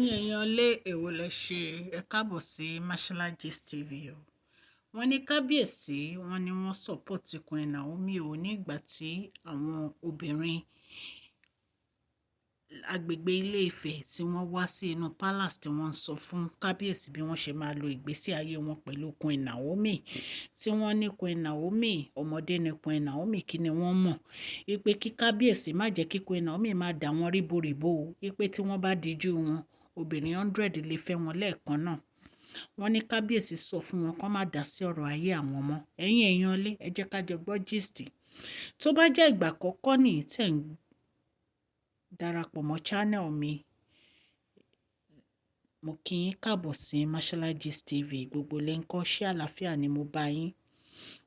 èèyàn lé èwo lẹ ṣe ẹ káàbọ̀ sí Mashola Gist TV o. Wọ́n ní kábíyèsí wọ́n ní wọ́n support Queen Naomi o nígbà tí àwọn obìnrin agbègbè Ilé-Ifẹ̀ tí wọ́n wá sí inú palace tí wọ́n ń sọ fún kábíyèsí bí wọ́n ṣe máa lo ìgbésí ayé wọn pẹ̀lú Queen Naomi, tí wọ́n ní Queen Naomi ọmọdé ni Queen Naomi, kí ni wọ́n mọ̀ wípé kí kábíyèsí má jẹ́ kí Queen Naomi máa dà wọ́n ríboríbo o, wípé tí wọ́n bá dijú wọn obìnrin 100 lè fẹ́ wọn lẹ́ẹ̀kan náà. Wọ́n ní kábíyèsí sọ fún wọn kó má dá sí ọ̀rọ̀ ayé àwọn ọmọ. Ẹ̀yin èèyàn lé ẹ jẹ́ ká jọ gbọ́ gist. Tó bá jẹ́ ìgbà àkọ́kọ́ nìyí tẹ̀ ń darapọ̀ mọ́ channel mi, mo kí yín káàbọ̀ sí Mashola Gist TV. Gbogbo lè ń kọ́ ṣé àlàáfíà ni mo bá yín.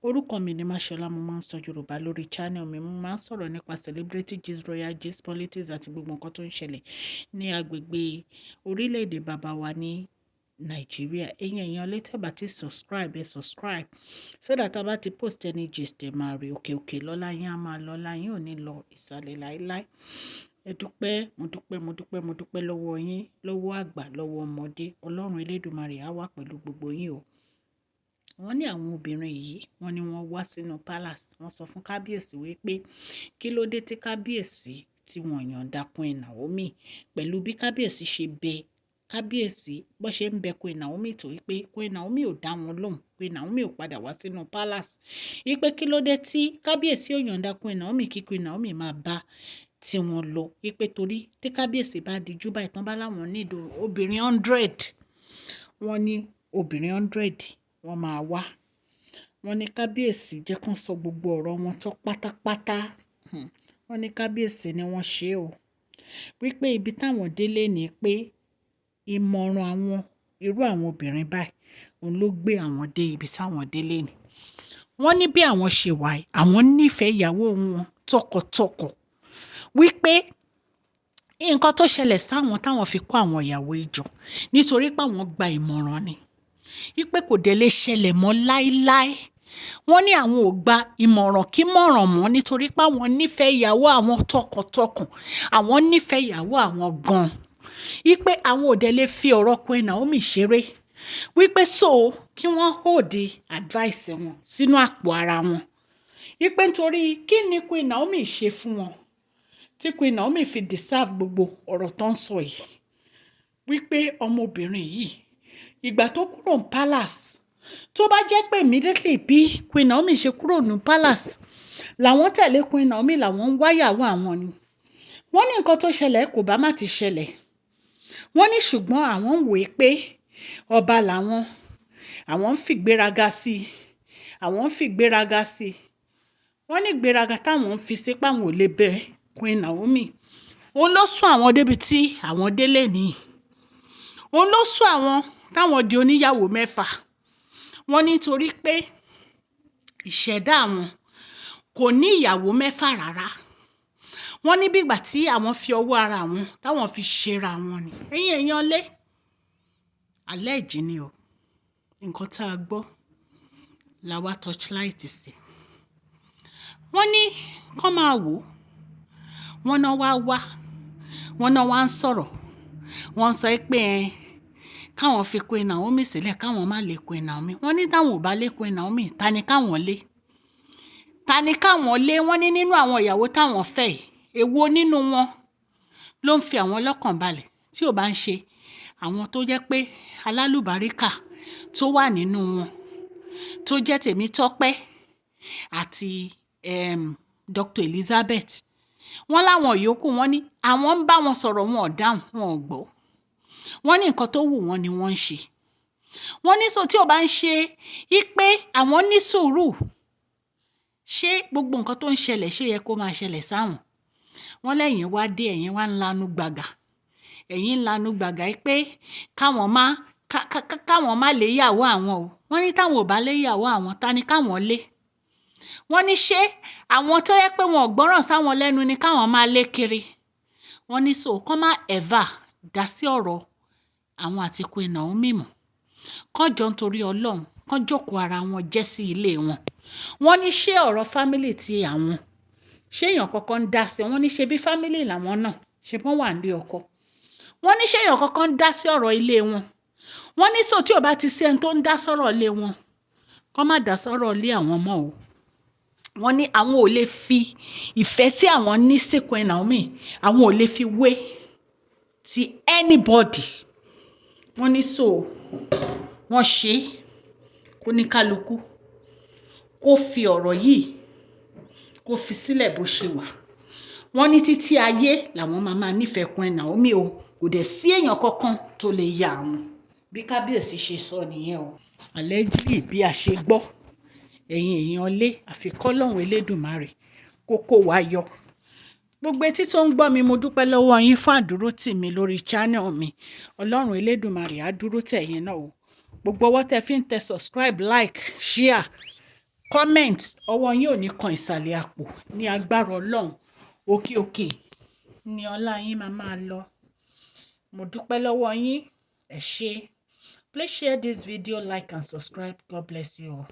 Orúkọ mi ni Mashola, mo máa ń sọ Yorùbá lórí channel mi. Mo máa ń sọ̀rọ̀ nípa celebrity gist, royal gist, politics àti gbogbo nǹkan tó ń ṣẹlẹ̀ ní agbègbè orílẹ̀-èdè bàbá wa ní Nàìjíríà. Ẹ̀yin èèyàn lè tẹ́ bá ti subscribe so that a bá ti post any gist ẹ máa rí òkè lọ́lá yín á máa lọ́lá yín ò ní lọ ìsàlẹ̀ láíláí. Ẹ dúpẹ́, mo dúpẹ́ lọ́wọ́ yín, lọ́wọ́ àgbà, lọ́wọ́ ọmọdé. Ọlọ́run Elédùmarè á wà pẹ̀lú gbogbo yín o. Wọ́n ní àwọn obìnrin yìí wọ́n ní wọ́n wá sínú palace, wọ́n sọ fún kábíyèsí wípé kí ló dé tí kábíyèsí tí wọ́n yọ̀ǹda Queen Naomi, pẹ̀lú bí kábíyèsí ṣe bẹ kábíyèsí bó ṣe ń bẹ Queen Naomi tó wípé Queen Naomi ò dá wọn lóhùn, Queen Naomi ò padà wá sínú palace, wípé kí ló dé tí kábíyèsí ò yọ̀ǹda Queen Naomi kí Queen Naomi máa bá tí wọ́n lọ, wípé torí tí kábíyèsí bá dijú báyìí tán bá láwọn nílò obìnrin 100, wọ́n ní obìnrin 100 wọ́n máa wá. Wọ́n ní kábíyèsí jẹ́ kán sọ gbogbo ọ̀rọ̀ wọn tó pátápátá. Wọ́n ní kábíyèsí ni wọ́n ṣe o, wípé ibi táwọn délé ni pé ìmọ̀ràn àwọn irú àwọn obìnrin báyìí òun ló gbé àwọn dé ibi táwọn délé ni. Wọ́n ní bí àwọn ṣe wà yìí, àwọn nífẹ̀ẹ́ ìyàwó wọn tọkàntọkàn, wípé nǹkan tó ṣẹlẹ̀ sáwọn táwọn fi kó àwọn ìyàwó ìjọ nítorí pé àwọn gba ìmọ̀ràn ni, wípé kò dé lè ṣẹlẹ̀ mọ́ láíláí. Wọ́n ní àwọn ò gba ìmọ̀ràn kí mọ̀ràn mọ́ nítorí pé àwọn nífẹ̀ẹ́ ìyàwó àwọn tọkàntọkàn, àwọn nífẹ̀ẹ́ ìyàwó àwọn gan-an, wípé àwọn ò dé lè fi ọ̀rọ̀ Queen Naomi ṣeré, wípé so kí wọ́n hold advice wọn sínú àpò ara wọn, wípé nítorí kí ni Queen Naomi ṣe fún wọn tí Queen Naomi fi deserve gbogbo ọ̀rọ̀ tó ń sọ yìí, wípé ọmọbìnrin yìí ìgbà tó kúrò ní palace, tó bá jẹ́ pé immediately bí Queen Naomi ṣe kúrò ní palace làwọn tẹ̀lé Queen Naomi làwọn ń wáyàwó àwọn ni, wọ́n ní nǹkan tó ṣẹlẹ̀ kò bá má ti ṣẹlẹ̀. Wọ́n ní ṣùgbọ́n àwọn ń wòó pé ọba làwọn, àwọn ń fìgbéraga sí i, wọ́n ní ìgbéraga táwọn ń fi sí pé àwọn ò lè bẹ Queen Naomi, òun ló sún àwọn débi tí àwọn délé nìyí, òun ló sún àwọn táwọn di oníyàwó 6. Wọ́n nítorí pé ìṣẹ̀dá àwọn kò ní ìyàwó 6 rárá. Wọ́n ní bí ìgbà tí àwọn fi ọwọ́ ara wọn táwọn fi ṣera wọn ni. Ẹ̀yin èèyàn lé alẹ́ ìjì ni o, nǹkan tá a gbọ́ la wá torchlight sí. Wọ́n ní kán máa wò ó, wọ́n náà wá ń sọ̀rọ̀, wọ́n sọ pé káwọn fi Queen Naomi sílẹ̀, káwọn má lé Queen Naomi. Wọ́n ní táwọn ò bá lé Queen Naomi ta ni káwọn lé? Wọ́n ní nínú àwọn ìyàwó táwọn fẹ́ yìí, èwo nínú wọn ló ń fi àwọn lọ́kàn balẹ̀ tí ò bá ń ṣe àwọn tó jẹ́ pé alálùbáríkà tó wà nínú wọn, tó jẹ́ Tèmítọ́pẹ́ àti Dr. Elizabeth. Wọ́n láwọn yòókù wọ́n ní àwọn ń bá wọn sọ̀rọ̀ wọn ò dáhùn, wọn ò gbọ́. Wọ́n ní nǹkan tó wù wọ́n ni wọ́n ń ṣe. Wọ́n ní so tí ò bá ń ṣe pé àwọn ní sùúrù, ṣé gbogbo nǹkan tó ń ṣẹlẹ̀ ṣé yẹ kó máa ṣẹlẹ̀ sáwọn? Wọ́n lẹ́yìn wá dé, ẹ̀yin wá ń lanu gbàgà pé káwọn má lé ìyàwó àwọn o. Wọ́n ní táwọn ò bá lé ìyàwó àwọn ta ni káwọn lé? Wọ́n ní ṣé àwọn tó yẹ pé wọn ò gbọ́ràn sáwọn lẹ́nu ni káwọn máa lé kiri? Wọ́n ní so kán má ever dá sí ọ̀rọ̀ àwọn àti Queen Naomi mọ́, kán jọ nítorí Ọlọ́run kán jókòó ara wọn jẹ́ sí ilé wọn. Wọ́n ní ṣé ọ̀rọ̀ family ti àwọn, ṣé èèyàn kankan ń dá sí? Wọ́n ní ṣe bí family làwọn náà, ṣe bọ́n wà nílé ọkọ. wọ́n ní ṣé èèyàn kankan ń dá sí ọ̀rọ̀ ilé wọn. Wọ́n ní so tí ò bá ti sí ẹni tó ń dá sọ̀rọ̀ ilé wọn, kó má dá sọ̀rọ̀ ilé àwọn mọ́ o. Wọ́n ní àwọn ò lè fi ìfẹ́ tí àwọn ní sí Queen Naomi, àwọn ò lè fi wé ti anybody. Wọ́n ní so wọ́n ṣe kó ní kálukú kó fi ọ̀rọ̀ yìí kó fi sílẹ̀ bó ṣe wà. Wọ́n ní títí ayé làwọn máa nífẹ̀ẹ́ Queen Naomi o, kò dẹ̀ sí èèyàn kankan tó lè ya àwọn. Bí kábíyèsí ṣe sọ nìyẹn o. Allegedly bí a ṣe gbọ́, ẹ̀yin èèyàn lé àfikọ́ lọ́hùn Elédùmarè kókó wa yọ. Gbogbo etí tó ń gbọ́ mi, mo dúpẹ́ lọ́wọ́ yín fún àdúrótì mi lórí channel mi. Ọlọ́run Elédùmarè á dúró tẹ̀ yín náà o. Gbogbo ọwọ́ tẹ fi ń tẹ subscribe, like, share, comment, ọwọ́ yín ò ní kan ìsàlẹ̀ àpò ní agbára Ọlọ́run. Òkè òkè ni ọlá yín máa lọ. Mo dúpẹ́ lọ́wọ́ yín. Ẹ ṣé. Please share this video, like and subscribe. God bless you all.